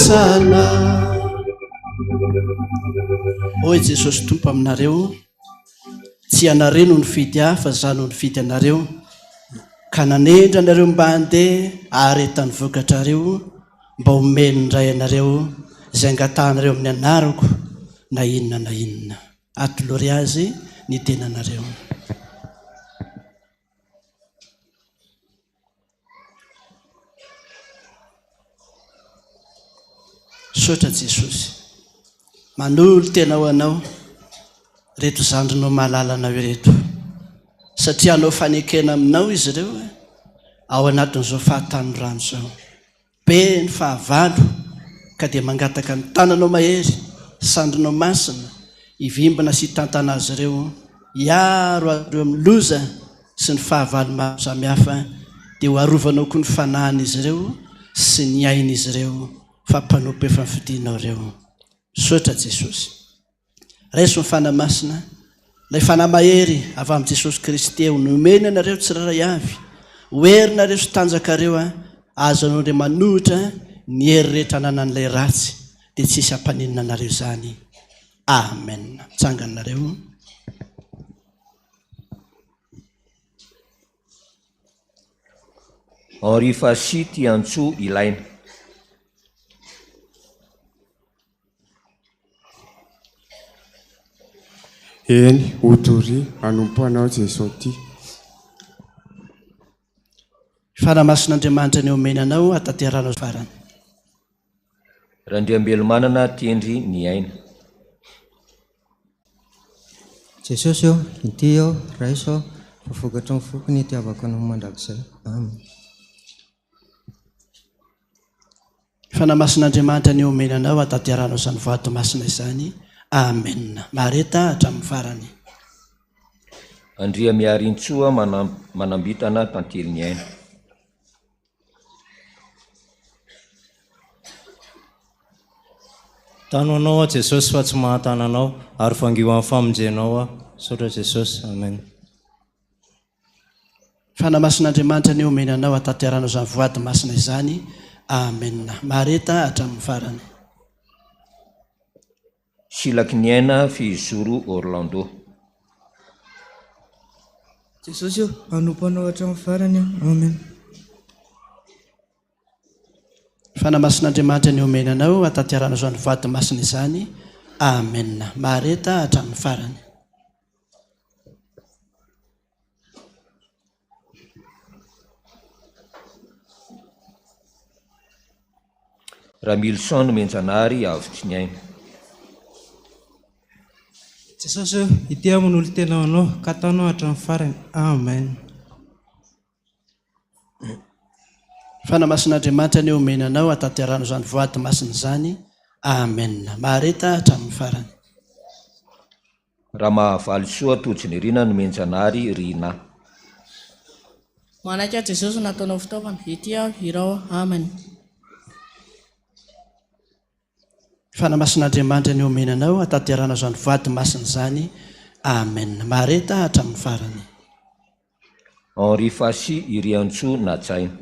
sala. Oi Jesosy tompo aminareo, tsy anareo no nifidy ahy fa zaho no nifidy anareo, ka nanendra anareo mba handeha aharetany vokatrareo mba homeny ndray anareo izay angatanareo amin'ny anarako na inona na inona. Atolory azy ny tenanareo. Sotra Jesosy, manolo tena ho anao reto zandrinao mahalalana ireto, satria anao fanekena aminao izy ireo ao anatin'izao fahatanorano izao. Be ny fahavalo ka dia mangataka ny tananao mahery, sandrinao masina, hivimbana sy hitantana azy ireo, hiaro areo amin'ny loza sy ny fahavalo maro samihafa, dia ho arovanao koa ny fanahin'izy ireo sy ny ain'izy ireo fa mpanompo efa nifidianao ireo. Sotra Jesosy, raiso ny fanahy masina, ilay fanahy mahery avy amin'ny Jesosy Kristy eo, nomeny anareo tsiraray avy, hoerinareo sy tanjakareo azonao indray manohitra ny hery rehetra ananan'ilay ratsy, dia tsisy hampaninina anareo izany. Amen. Mitsanganareo. Henri Fasy ty antsoa ilaina. Eny otory anompo anao Jesosy ty. Fanamasin'Andriamanitra ny omena anao atateranao farany. Randriambelomanana tendry ny aina. Jesosy eo, ity eo, raiso eo, vovokatra ny fokony itiavako anao mandrakizay. Amen. Fanamasin'Andriamanitra ny omena anao atateranao izany vato masina izany. Amen. Mareta hatramin'ny farany. Andria miary intsoa manambitana tantely ny aina. Tano anao a Jesosy fa tsy mahatana anao ary fangio amin'ny famonjenao a. Sotra Jesosy. Amen. Fanamasin'Andriamanitra ny omena anao atateranao izany voady masina izany. Amen. Mareta hatramin'ny farany. Silaky ny aina Fizoro Orlando. Jesosy eo, anompo anao hatramin'ny farany. Amen. Fanamasin'Andriamanitra ny omena anao atateranao izany voady masina izany. Amen. Mareta hatramin'ny farany. Ramilson Menjanary avy ny aina. Jesosy eo, ity amon'olo tena anao ka tanao hatramin'ny farany. Amen. Fanamasin'Andriamanitra ny omena anao atateranao izany voady masina izany. Amen. Mareta hatramin'ny farany. Raha mahavaly soa tojo ny rina no Menjanary Rina. Manaiky Jesosy nataonao fitaovana, ity aho irao. Amen. Fanamasin'Andriamanitra ny omena anao atateranao izany voady masina izany. Amen. Mareta hatramin'ny farany. Henri Fasy iry antsoa Natsaina.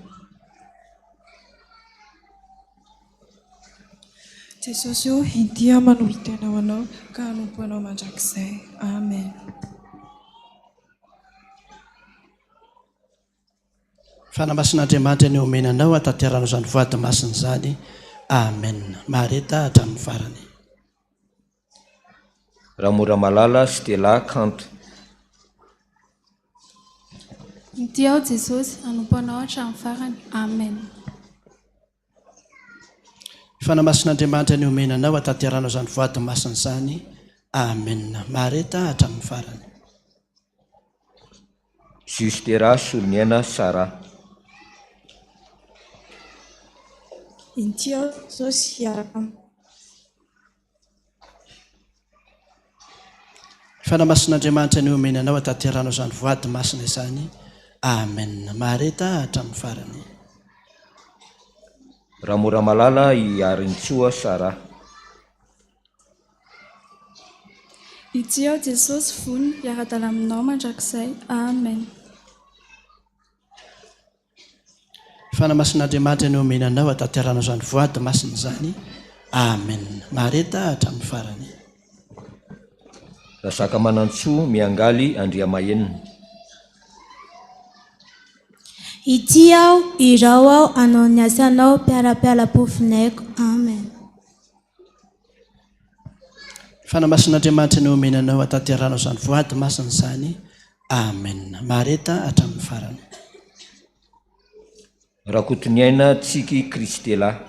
Jesosy eo, intia manohitenao anao ka hanompo anao mandrakizay. Amen. Fanamasin'Andriamanitra ny omena anao atateranao izany voady masina izany. Amen. Mareta hatramin'ny farany. Ramora Malala Stella Kanto. Intia ao Jesosy, hanompo anao hatramin'ny farany. Amen. Fanamasin'Andriamanitra ny omena anao atateranao izany voady masina izany. Amen. Mareta hatramin'ny farany. Justera Soloniana Sara. Intia ao Jesosy hiaraka. Fanamasin'Andriamanitra ny omena anao atateranao izany voady masina izany. Amen. Mareta hatramin'ny farany. Ramora Malala Iarintsoa Sara. Intia ao Jesosy vony hiara-dala aminao mandrakizay. Amen. fanamasin'Andriamanitra ny omenanao ataterana izany voady masina izany. Amen. Mareta hatramin'ny farany. Razaka manantsoa miangaly Andriamahenina. Ity aho, irao aho, anao ny asanao, mpiara-piala-pofinaiko. Amen. Fanamasin'Andriamanitra ny omenanao ataterana izany voady masina izany. Amen. Mareta hatramin'ny farany. Rakotoniaina tsiky Kristela.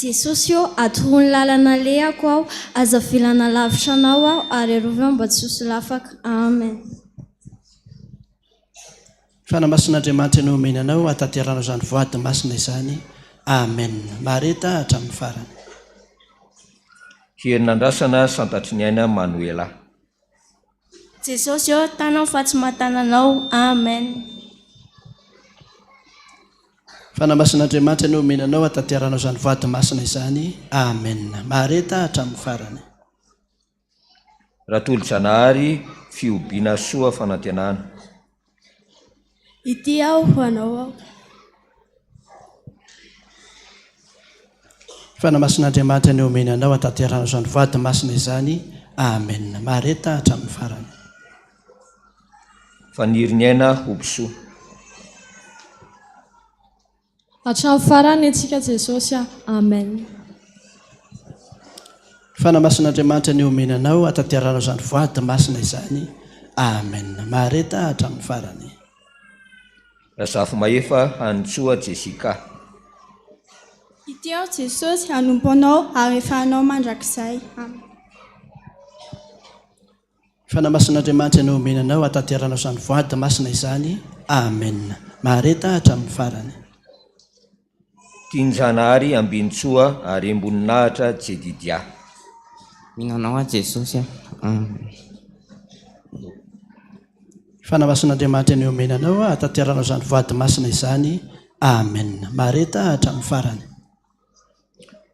Jesosy io, atoro ny lalana lehako aho, azavilana lavitra anao aho, ary arovy aho mba tsy sosolafaka. Amen. Fanamasin'Andriamanitra ny omenanao ataterana izany voady masina izany. Amen. Mareta hatramin'ny farany. Herinandrasana Santatriniaina Manuela. Jesosy io, tanao fahatsimatananao. Amen. Fanamasin'Andriamanitra ny omenanao ataterana izany voady masina izany. Amen. Mareta hatramin'ny farany. Ratolo-Janahary fiobiana soa fanantenana. Ity aho, hoanao aho. Fanamasin'Andriamanitra ny omenanao ataterana izany voady masina izany. Amen. Mareta hatramin'ny farany. Faniriniaina Hobsoa. Hatramin'ny farany antsika Jesosy. Amen. Fanamasin'Andriamanitra ny omenanao ataterana izany voady masina izany. Amen. Mareta hatramin'ny farany. Razafy maefa Hanitsoa Jessica. Ity aho, Jesosy, hanompo anao ary efa anao mandrakizay. Amen. Fanamasin'Andriamanitra ny omenanao ataterana izany voady masina izany. Amen. Mareta hatramin'ny farany. Tian-Janahary Ambinitsoa ary Amboninahitra Jedidia. Minanao a Jesosy. Amen. Fanamasin'Andriamanitra ny omenanao ataterana izany voady masina izany. Amen. Mareta hatramin'ny farany.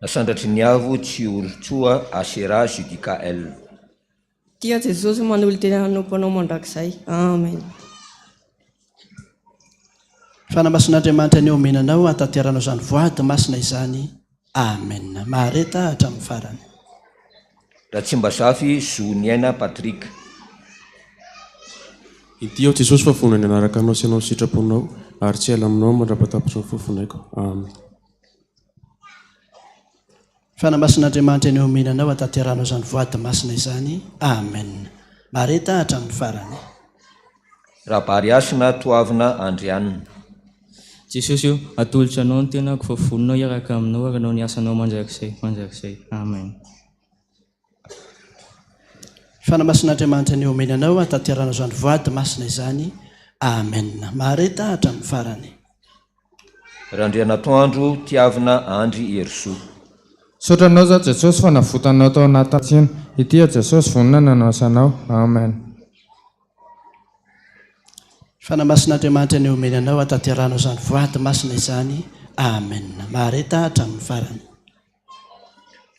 Nasandratry ny avo tsy olotsoa Asera Judikael. Tia Jesosy manolo tena nomponao mandrakizay. Amen. Fanamasin'Andriamanitra ny omenanao ataterana izany voady masina izany. Amen. Mareta hatramin'ny farany. Ratsimbazafy Zoniaina Patrika. Ity aho Jesosy fa vonany anaraka anao sy anao sitraponao ary tsy ela aminao mandrapatapitra ny fofonaiko. Amen. Fanamasin'Andriamanitra ny omenanao ataterana izany voady masina izany. Amen. Mareta hatramin'ny farany. Rabariasina Toavina Andrianina. Jesosy io, atolotra anao ny tenako fa voninao hiaraka aminao ary anao ny asanao mandrakizay. Amen. Fanamasin'Andriamanitra ny omenanao ataterana izany voady masina izany. Amen. Mareta hatramin'ny farany. Randrianatoandro Tiavina Andry Erso. Sotranao za Jesosy fa navotanao tao anaty-tsiny. Ity a Jesosy vonina nanasanao. Amen. Fanamasin'Andriamanitra ny omenanao ataterana izany voady masina izany. Amen. Mareta hatramin'ny farany.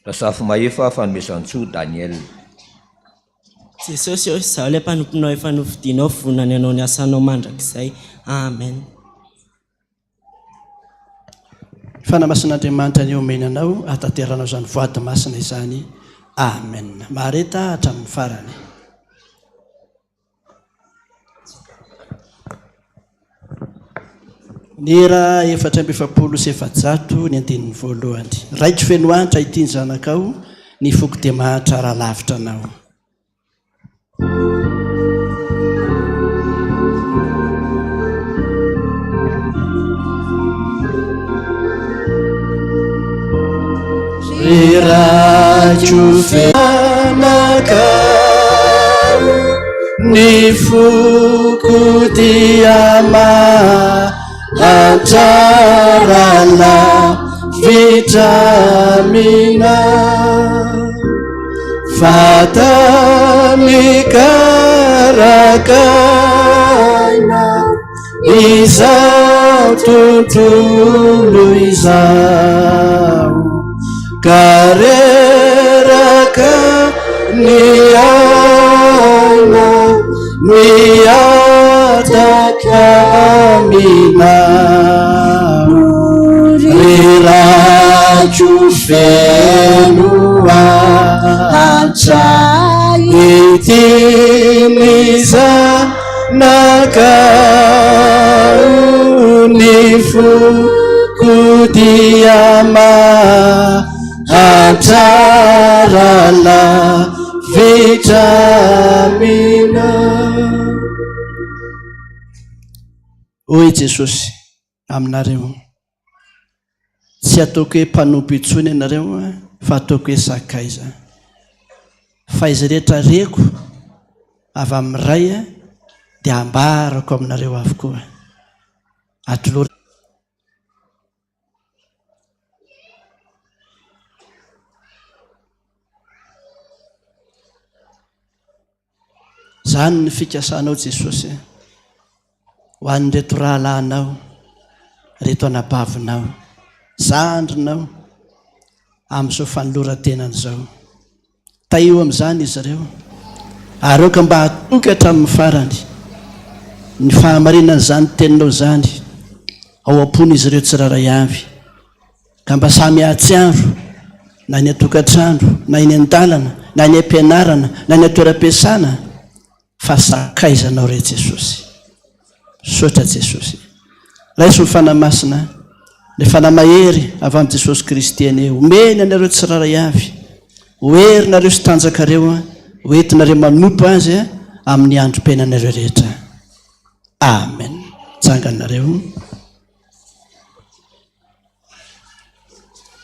Razafy maefa fanomezantsoa Daniel. Jesosy io, izaho ilay mpanomponao efa novidianao vonany anao ny asanao mandrakizay. Amen. Fanamasin'Andriamanitra ny omenanao ataterana izany voady masina izany. Amen. Mareta hatramin'ny farany. Ny ra 450 ny andinin'ny voalohany. Raitro fenoanitra ity ny zanakao, ny foko dia mahatrara lavitra anao. Raitro fenakao, ny foko dia mahatrarana vitramina. Fata mikarakaina izao tontolo izao, kareraka ny aina miatra takaminao riracho feno atsay itimiza nakao ny fokodiama atsarala vitramina. Oy Jesosy aminareo, tsy ataoko hoe mpanompo intsony ianareo fa ataoko hoe sakaiza. Fa izy rehetra reko avy amin'ny ray dia ambarako aminareo avokoa. Atoloha zany ny fikasanao Jesosy ho an'ny reto rahalahinao, reto anabavinao, zandrinao amin'izao fanoloran-tenany izao. Taio amin'izany izy ireo, aroka mba hatokatra amin'ny farany ny fahamarinana izany teninao zany ao am-pon'izy ireo tsiraray avy, ka mba samy ahatsiaro na ny atokantrano na eny an-dalana na ny ampianarana na ny atoeram-piasana, fa sakaizanao re Jesosy. Sotra Jesosy, raiso ny fanamasina, ny fanamahery avy amin'ny Jesosy Kristy aneo, omeny anareo tsiraray avy, hoerinareo sy tanjakareo, hoentinareo manompo azy amin'ny androm-piainanareo rehetra. Amen. Janganareo.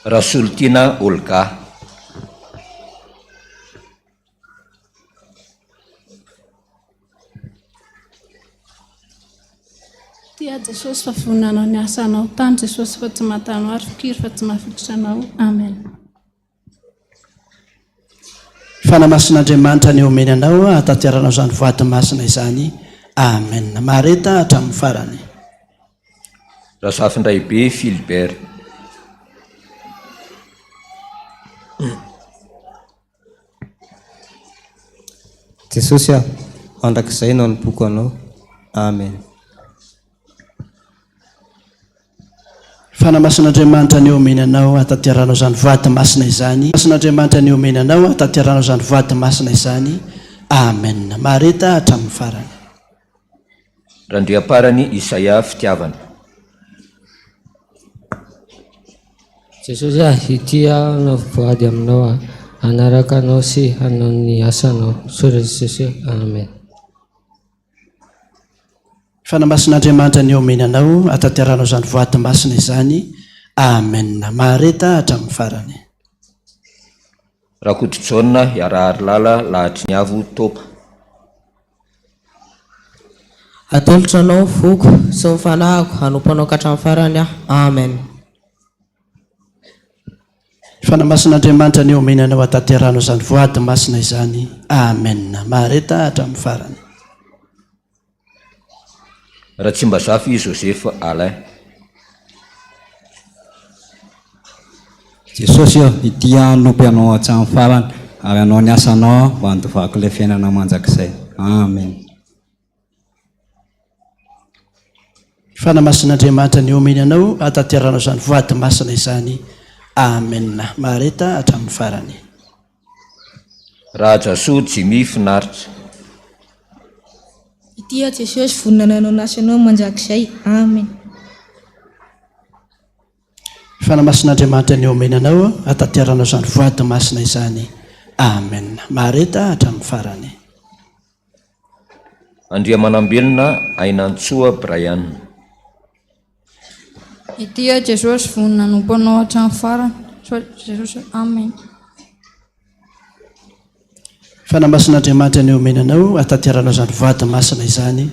Rasoltina Olga. Tia Jesosy fa voninanao ny asanao tany Jesosy fa tsy mahatanao ary fikiry fa tsy mahafitranao. Amen. Fanamasin'Andriamanitra ny omeny anao hatanteranao izany vady masina izany. Amen. Mareta hatramin'ny farany. Rasafindraibe Philbert. Jesosy andrakizay no nimpoko anao. Amen. Fanamasin'Andriamanitra ny omeny anao hatanteranao izany vady masina izany. Fanamasin'Andriamanitra ny omeny anao hatanteranao izany vady masina izany. Amen. Mareta hatramin'ny farany. Randriaparany Isaia fitiavana. Jesosy ity no vady aminao, anaraka anao sy hanao ny asanao. Sotra Jesosy. Amen. Fanamasin'Andriamanitra ny omeny anao hatanteranao izany vady masina izany. Amen. Mareta hatramin'ny farany. Rakoto Jauna Iarahary lala lahatry ny avo topa. Atolotra anao voko sy ny fanahiko hanompanao katramin'ny farany aho. Amen. Fanamasin'Andriamanitra ny omeny anao hatanteranao izany vady masina izany. Amen. Mareta hatramin'ny farany. Ratsimbazafi Joseph Alain. Jesosy ity hanompo anao hatramin'ny farany ary anao ny asanao mba handovako ilay fiainana manjakizay. Amen. Fanamasin'Andriamanitra ny omeny anao hatanteranao izany vady masina izany. Amen. Mareta hatramin'ny farany. Rajasoa Jimmy Finaritra. Ity Jesosy voninanao nasanao manjakizay. Amen. Fanamasin'Andriamanitra ny omeny anao hatanteranao izany vady masina izany. Amen. Mareta hatramin'ny farany. Andriamanambelona Ainantsoa Brian. Ity Jesosy voninanao hatramin'ny farany. Jesosy. Amen. Fanamasin'Andriamanitra ny omeny anao hatanteranao izany vady masina izany.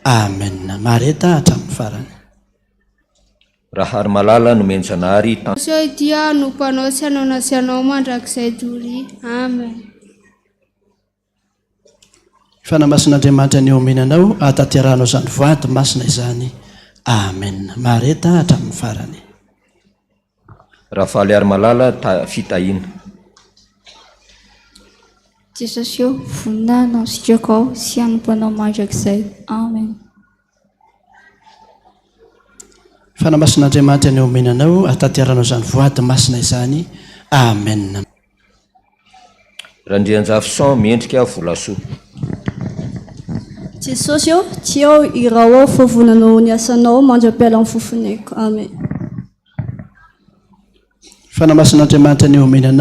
Amen. Mareta hatramin'ny farany. Rahary malala no menjanary. Ity hanompanao sy anao nasianao mandrakizay dory. Amen. Fanamasin'Andriamanitra ny omeny anao hatanteranao izany vady masina izany. Amen. Mareta hatramin'ny farany. Rafaly ary malala fitahina. Jesosy voninanao sitrako ao sy hanompanao mandrakizay. Amen. fanamasin'Andriamanitra ny omenanao atanteranao izany voady masina izany. Amen. Randrian-Jafison miendrika volasoa. Jesosy eo tsy ao irao ao fovonanao ny asanao mandra-piala amin'ny fofoneko. Amen. Fanamasin'Andriamanitra ny omenanao